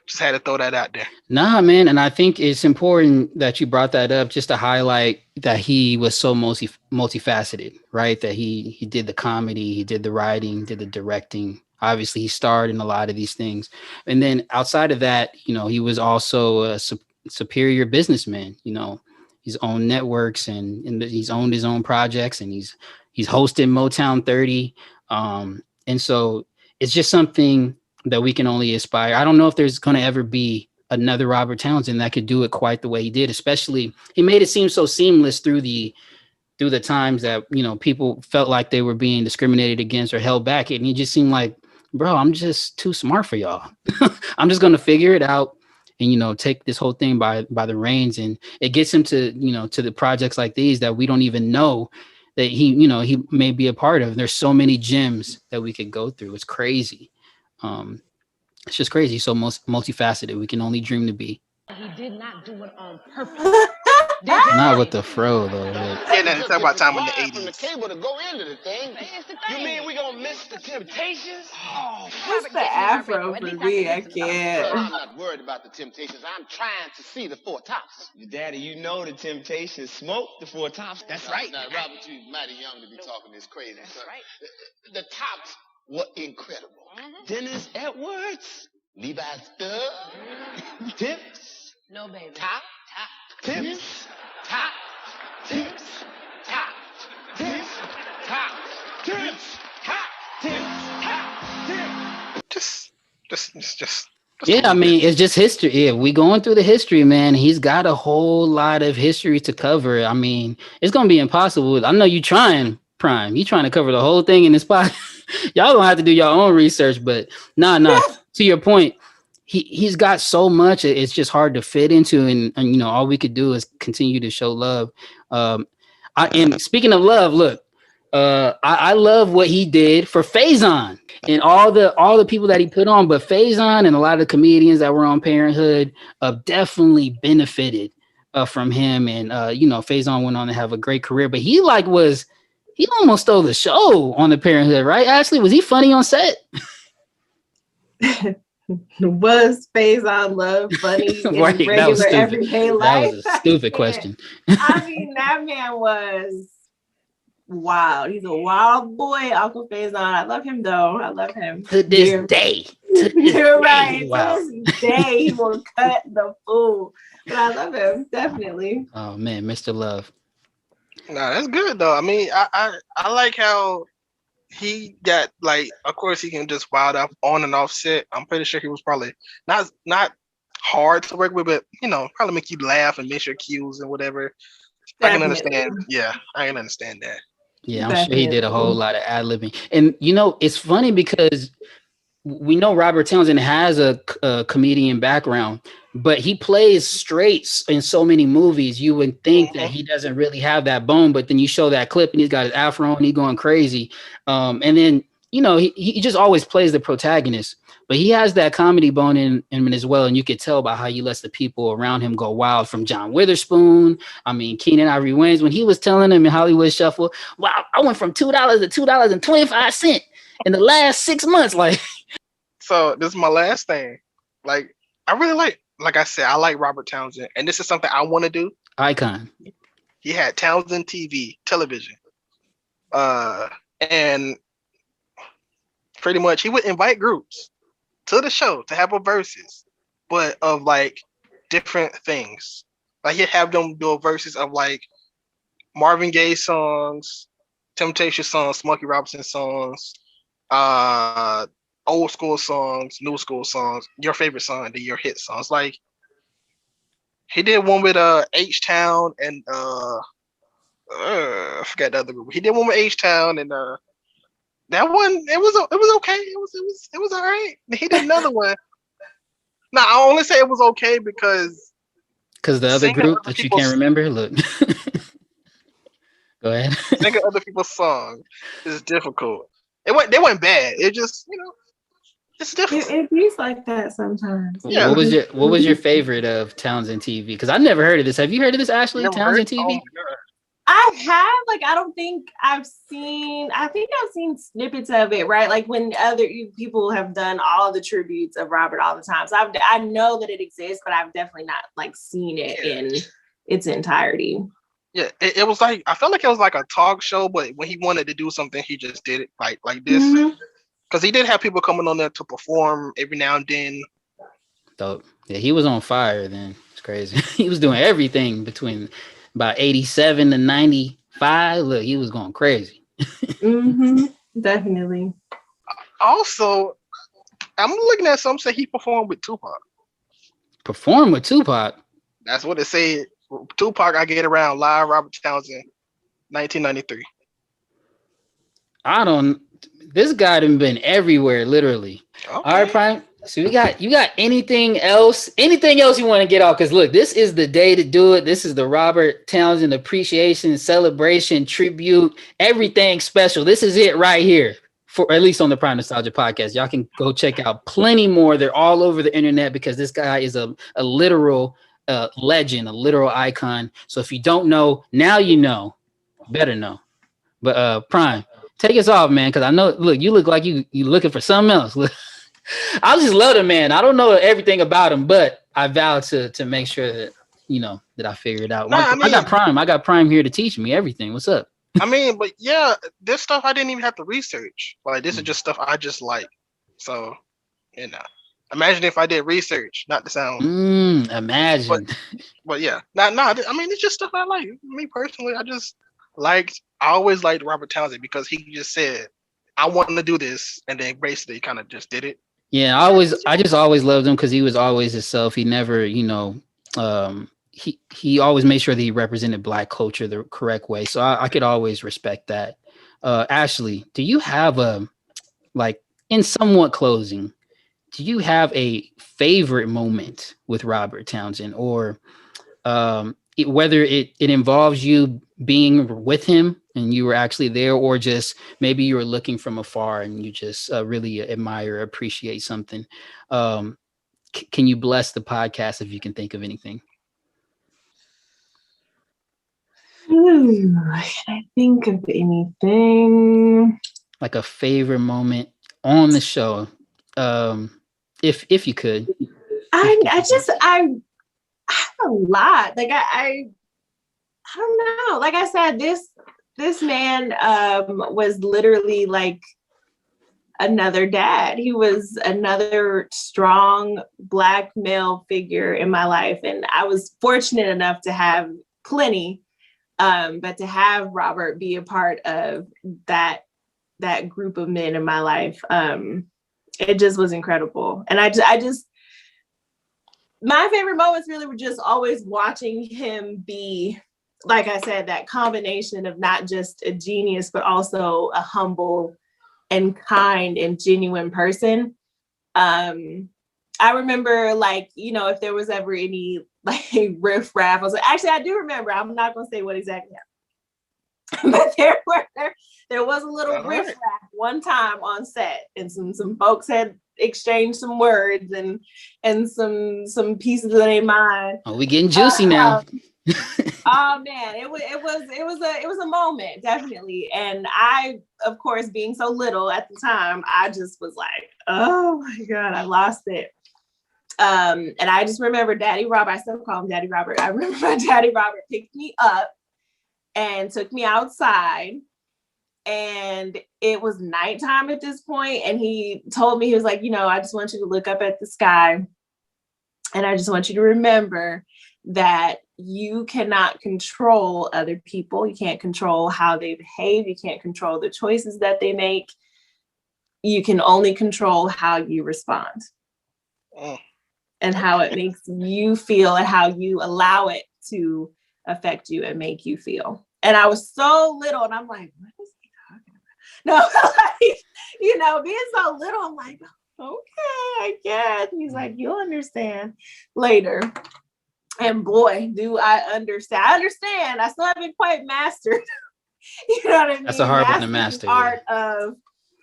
just had to throw that out there. Nah, man. And I think it's important that you brought that up just to highlight that he was so multifaceted, right? That he did the comedy, he did the writing, did the directing. Obviously, he starred in a lot of these things. And then outside of that, he was also a superior businessman, he's owned networks and he's owned his own projects and he's hosted Motown 30. And so it's just something that we can only aspire. I don't know if there's going to ever be another Robert Townsend that could do it quite the way he did, especially he made it seem so seamless through the times that, people felt like they were being discriminated against or held back. And he just seemed like, bro, I'm just too smart for y'all. I'm just going to figure it out and, take this whole thing by the reins. And it gets him to, to the projects like these that we don't even know that he may be a part of. There's so many gems that we could go through. It's crazy. It's just crazy. So multifaceted. We can only dream to be. He did not do it on purpose. Not with the fro though. Yeah, then talk about time in the From the 80s. cable to go into the thing. You mean we gonna miss the Temptations? Oh, What's the afro for me? I can't. I'm not worried about the Temptations. I'm trying to see the Four Tops. Daddy, you know the Temptations smoked the Four Tops. That's right. Now, Robert, you're mighty young to be talking this crazy. That's right. The Tops were incredible. Dennis Edwards. Levi Stubb. Tips. No, baby. Top. Tips. Top. Tips. Top. Tips. Top. Tips. Top. Tips. Top. Just. Yeah, I mean, it's just history. Yeah, we going through the history, man. He's got a whole lot of history to cover. I mean, it's gonna be impossible. I know you trying, Prime. You trying to cover the whole thing in this spot. Y'all gonna have to do your own research, but nah. To your point, he's got so much. It's just hard to fit into, and all we could do is continue to show love. And speaking of love, look, I love what he did for Faison and all the people that he put on, but Faison and a lot of the comedians that were on Parenthood definitely benefited from him. And Faison went on to have a great career, but he almost stole the show on the Parenthood, right? Ashli, was he funny on set? Was Faison Love funny in Right, regular everyday life? That was a stupid question. I mean, that man was wild. He's a wild boy, Uncle Faison. I love him though. I love him. To this day. You're right. Wow. To this day, he will cut the fool. But I love him, definitely. Oh man, Mr. Love. Nah, that's good though. I mean, I like how he got, like, of course he can just wild up on and off set. I'm pretty sure he was probably not hard to work with, but probably make you laugh and miss your cues and whatever. Definitely. I can understand. Yeah, I can understand that. Yeah, I'm sure he did a whole lot of ad-libbing. And it's funny because we know Robert Townsend has a comedian background, but he plays straights in so many movies. You would think that he doesn't really have that bone, but then you show that clip and he's got his afro and he's going crazy. And then, he just always plays the protagonist, but he has that comedy bone in him as well. And you could tell by how he lets the people around him go wild, from John Witherspoon. I mean, Keenan Ivory Wayans, when he was telling him in Hollywood Shuffle, wow, I went from $2 to $2.25 in the last 6 months. Like, so this is my last thing. Like, I really like I said, I like Robert Townsend, and this is something I want to do. Icon. He had Townsend television. And pretty much he would invite groups to the show to have a versus, but of like different things. Like he'd have them do a versus of like Marvin Gaye songs, Temptation songs, Smokey Robinson songs, old school songs, new school songs, your favorite song, your hit songs. Like he did one with H-Town and I forgot the other group. He did one with H-Town and that one it was okay. It was all right. He did another one. No, I only say it was okay because the other group that you can't remember. Look, go ahead. Singing other people's songs is difficult. They weren't bad. It just it's difficult. It feels like that sometimes. Yeah. What was your favorite of Townsend TV? Because I never heard of this. Have you heard of this, Ashli? Townsend TV? Oh, I have, I don't think I've seen, I think I've seen snippets of it, right? Like when other people have done all the tributes of Robert all the time. So I know that it exists, but I've definitely not seen it in its entirety. Yeah, it was like, I felt like it was like a talk show, but when he wanted to do something, he just did it like this. Because he did have people coming on there to perform every now and then. Dope. Yeah, he was on fire then. It's crazy. He was doing everything between about 87 to 95. Look, he was going crazy. Definitely. Also, I'm looking at some say he performed with Tupac. Performed with Tupac? That's what it said. Tupac, I Get Around live, Robert Townsend, 1993. This guy done been everywhere, literally. Okay. All right, Prime. So you got anything else? Anything else you want to get off? Because look, this is the day to do it. This is the Robert Townsend appreciation, celebration, tribute, everything special. This is it right here. For at least on the Prime Nostalgia podcast. Y'all can go check out plenty more. They're all over the internet because this guy is a literal legend, a literal icon. So if you don't know, now you know. Better know. But Prime, take us off, man, because I know, look, you look like you looking for something else. I just love the man. I don't know everything about him, but I vow to make sure that, you know, that I figure it out. Nah, I I got Prime. I got Prime here to teach me everything. What's up? I mean, but yeah, this stuff I didn't even have to research. Like, this is just stuff I just like. So, you know, imagine if I did research, not to sound. Imagine. But yeah, I mean, it's just stuff I like. Me personally, I always liked Robert Townsend because he just said, I want to do this. And then basically kind of just did it. Yeah, I just always loved him because he was always himself. He never, you know, he always made sure that he represented Black culture the correct way. So I could always respect that. Ashli, do you have like in somewhat closing, do you have a favorite moment with Robert Townsend, or whether it involves you being with him and you were actually there, or just maybe you were looking from afar and you just really admire, appreciate something? Can you bless the podcast if you can think of anything? Can I think of anything? Like a favorite moment on the show, if you could. I have a lot. Like I don't know. Like I said, this man was literally like another dad. He was another strong Black male figure in my life, and I was fortunate enough to have plenty. But to have Robert be a part of that group of men in my life, it just was incredible. And I just my favorite moments really were just always watching him be, like I said, that combination of not just a genius, but also a humble and kind and genuine person. I remember, like, you know, if there was ever any like riff raff, I was like, actually, I do remember. I'm not going to say what exactly happened, but there was a little riff raff one time on set, and some folks had exchanged some words and some pieces of their mind. Oh, we getting juicy now. Oh man, it was a moment, definitely. And I, of course, being so little at the time, I just was like, oh my God, I lost it. And I just remember Daddy Robert, I still call him Daddy Robert. I remember my Daddy Robert picked me up and took me outside, and it was nighttime at this point. And he told me, he was like, you know, I just want you to look up at the sky, and I just want you to remember that you cannot control other people. You can't control how they behave. You can't control the choices that they make. You can only control how you respond. And how it makes you feel, and how you allow it to affect you and make you feel. And I was so little, and I'm like, what is he talking about? No, like, you know, being so little, I'm like, okay, I guess. And he's like, you'll understand later. And boy, do I understand. I understand. I still haven't quite mastered. You know what I mean? That's a hard one to master. The art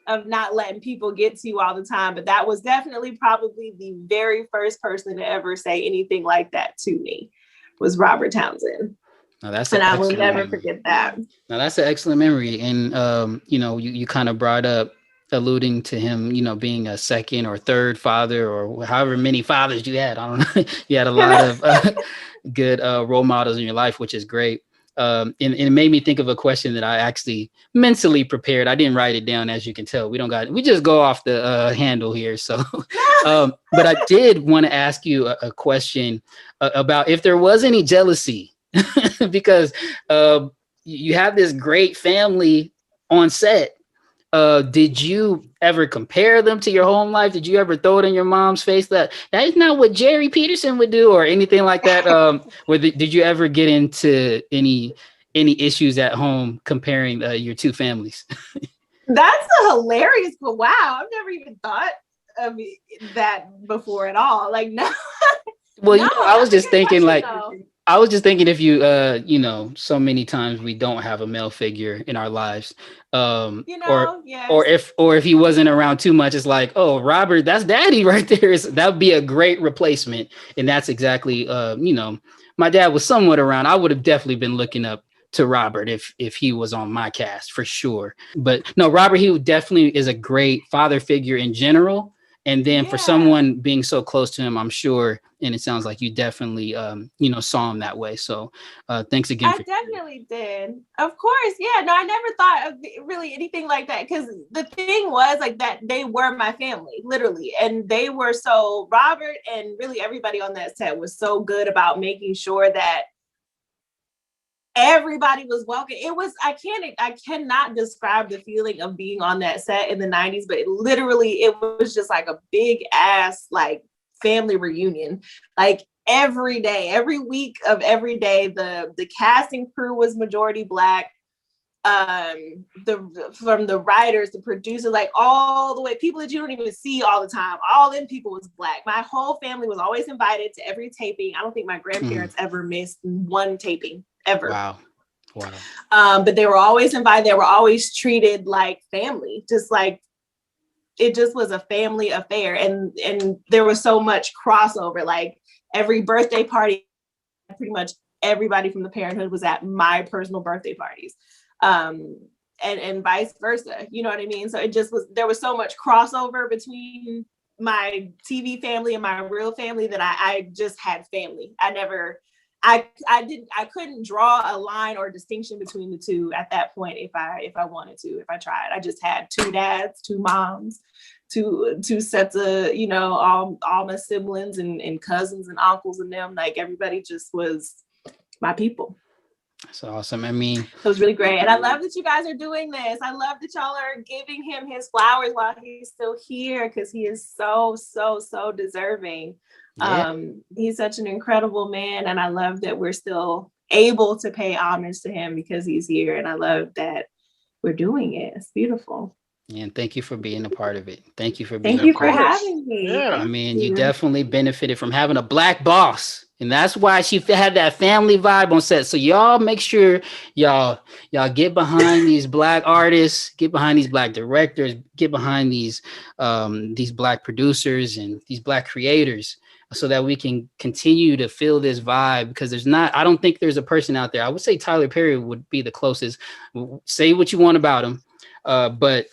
of not letting people get to you all the time. But that was definitely probably the very first person to ever say anything like that to me, was Robert Townsend. Now that's and I will never forget that. Now that's an excellent memory. And you know, you kind of brought up alluding to him, you know, being a second or third father, or however many fathers you had. I don't know. You had a lot of good role models in your life, which is great. And it made me think of a question that I actually mentally prepared. I didn't write it down, as you can tell. We just go off the handle here. So, but I did want to ask you a question about if there was any jealousy, because you have this great family on set. Did you ever compare them to your home life? Did you ever throw it in your mom's face that is not what Jerry Peterson would do, or anything like that? Did you ever get into any issues at home comparing your two families? That's a hilarious, but wow, I've never even thought of that before at all. Like, no. Well, No, I was that's a just good thinking, question, like, though. I was just thinking if you, so many times we don't have a male figure in our lives, or Yes. if he wasn't around too much, it's like, oh, Robert, that's daddy right there. That would be a great replacement, and that's exactly, my dad was somewhat around. I would have definitely been looking up to Robert if he was on my cast for sure. But no, Robert, he definitely is a great father figure in general. And then for someone being so close to him, I'm sure, and it sounds like you definitely, saw him that way. So thanks again. I definitely did. Of course. Yeah. No, I never thought of really anything like that. Because the thing was like that they were my family, literally. And they were Robert and really everybody on that set was so good about making sure that everybody was welcome. It was, I cannot describe the feeling of being on that set in the 90s, but it was just like a big ass, like family reunion. Like every day, every week of every day, the casting crew was majority Black. From the writers, the producers, like all the way, people that you don't even see all the time, all them people was Black. My whole family was always invited to every taping. I don't think my grandparents ever missed one taping ever. Wow. But they were always invited. They were always treated like family, just like it just was a family affair. And there was so much crossover. Like every birthday party, pretty much everybody from the Parenthood was at my personal birthday parties. And vice versa, you know what I mean? So there was so much crossover between my TV family and my real family that I just had family. I couldn't draw a line or distinction between the two at that point if I wanted to, if I tried. I just had two dads, two moms, two sets of, all my siblings and cousins and uncles and them. Like everybody just was my people. That's awesome. I mean, it was really great. And I love that you guys are doing this. I love that y'all are giving him his flowers while he's still here, because he is so, so, so deserving. Yeah. He's such an incredible man. And I love that we're still able to pay homage to him because he's here. And I love that we're doing it. It's beautiful. And thank you for being a part of it. Thank you for having me. Yeah. I mean, you definitely benefited from having a Black boss. And that's why she had that family vibe on set. So y'all make sure y'all get behind these Black artists, get behind these Black directors, get behind these Black producers and these Black creators, so that we can continue to feel this vibe. Because I don't think there's a person out there. I would say Tyler Perry would be the closest. Say what you want about him. But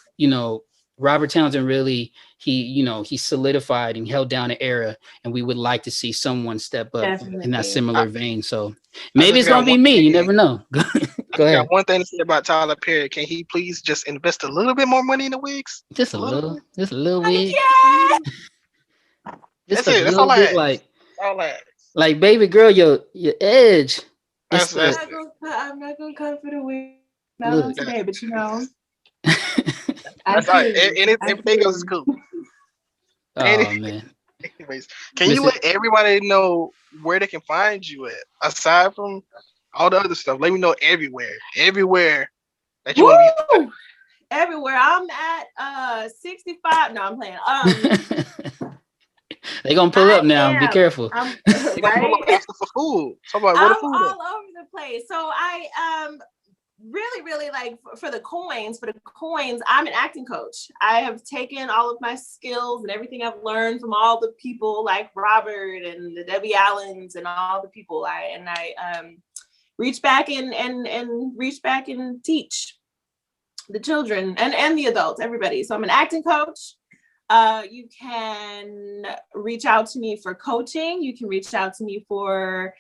Robert Townsend really, he solidified and held down an era, and we would like to see someone step up in that similar vein. So maybe it's going to be me. You never know. Go ahead. Got one thing to say about Tyler Perry. Can he please just invest a little bit more money in the wigs? Just a little wig. Yeah. That's it. That's all I ask. Like, baby girl, your edge. I'm not gonna come for the wig. Not today, but everything else is cool. Oh man. Anyways, can you let everybody know where they can find you at, aside from all the other stuff? Let me know everywhere that you want to be. Everywhere. I'm at 65. No, I'm playing. They gonna pull up now. Be careful. Right? For food. So what I'm food all over the place. So I really like for the coins, I'm an acting coach. I have taken all of my skills and everything I've learned from all the people like Robert and the Debbie Allens and all the people. I reach back and teach the children and the adults, everybody. So I'm an acting coach. You can reach out to me for coaching. You can reach out to me for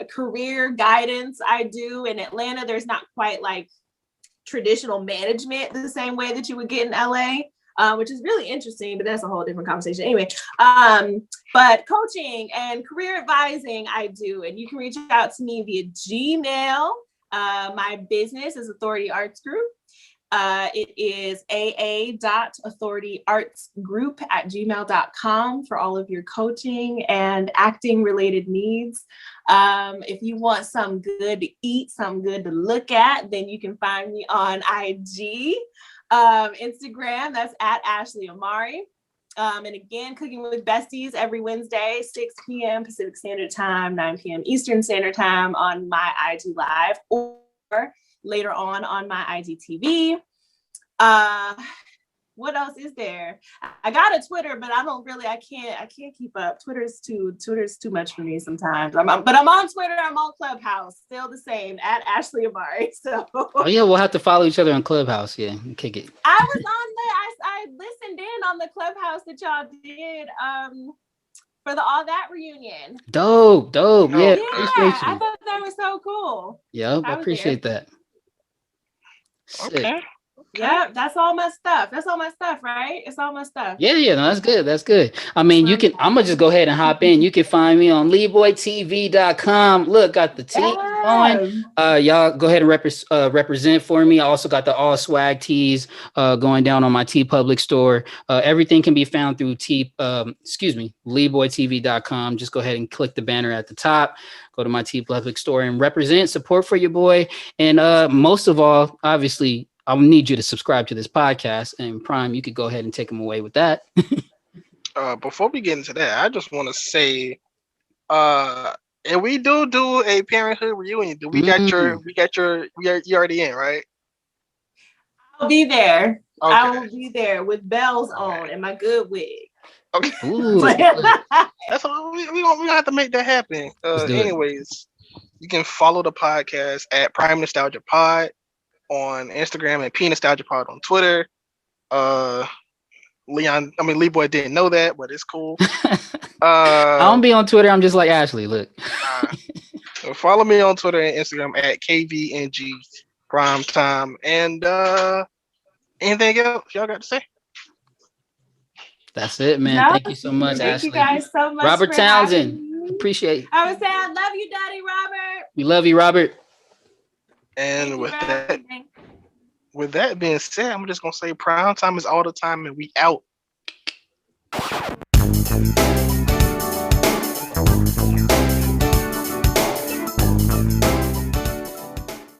career guidance. I do in Atlanta. There's not quite like traditional management the same way that you would get in LA, which is really interesting, but that's a whole different conversation. Anyway, but coaching and career advising I do, and you can reach out to me via Gmail. My business is Authority Arts Group. It is aa.authorityartsgroup@gmail.com for all of your coaching and acting related needs. If you want some good to eat, some good to look at, then you can find me on IG, Instagram. That's at Ashli Amari. And again, Cooking with Besties every Wednesday, 6 p.m. Pacific Standard Time, 9 p.m. Eastern Standard Time on my IG Live or later on my IGTV. What else is there? I got a Twitter, but I can't keep up. Twitter's too much for me sometimes. But I'm on Twitter. I'm on Clubhouse, still the same at Ashli Amari. So. Oh yeah, we'll have to follow each other on Clubhouse. Yeah, kick it. I was on I listened in on the Clubhouse that y'all did for the All That reunion. Dope. Yeah, yeah, I thought that was so cool. Yep, I appreciate that. Sick. Okay. Yeah, that's all my stuff. Right? It's all my stuff. Yeah, no, that's good. I mean, I'm gonna just go ahead and hop in. You can find me on LeeboyTV.com. Look, got the team going. Y'all go ahead and represent for me. I also got the all swag tees going down on my T Public store. Everything can be found through LeeboyTV.com. Just go ahead and click the banner at the top. Go to my T Public store and represent, support for your boy. And most of all, obviously, I'll need you to subscribe to this podcast, and Prime, you could go ahead and take them away with that. Before we get into that, I just want to say, and we do a parenthood reunion. You already in, right? I'll be there. Okay. I will be there with bells on and my good wig. Okay. That's all. We gonna have to make that happen. Anyways, you can follow the podcast at Prime Nostalgia Pod on Instagram and P Nostalgia Pod on Twitter. Leeboy didn't know that, but it's cool. I don't be on Twitter. I'm just like Ashli. Look. Follow me on Twitter and Instagram at KVNG Primetime. And anything else y'all got to say? That's it, man. Thank you so much, Thank Ashli. you guys so much. Robert Townsend. Appreciate it. I would say I love you, Daddy Robert. We love you, Robert. And with that being said, I'm just gonna say prime time is all the time, and we out.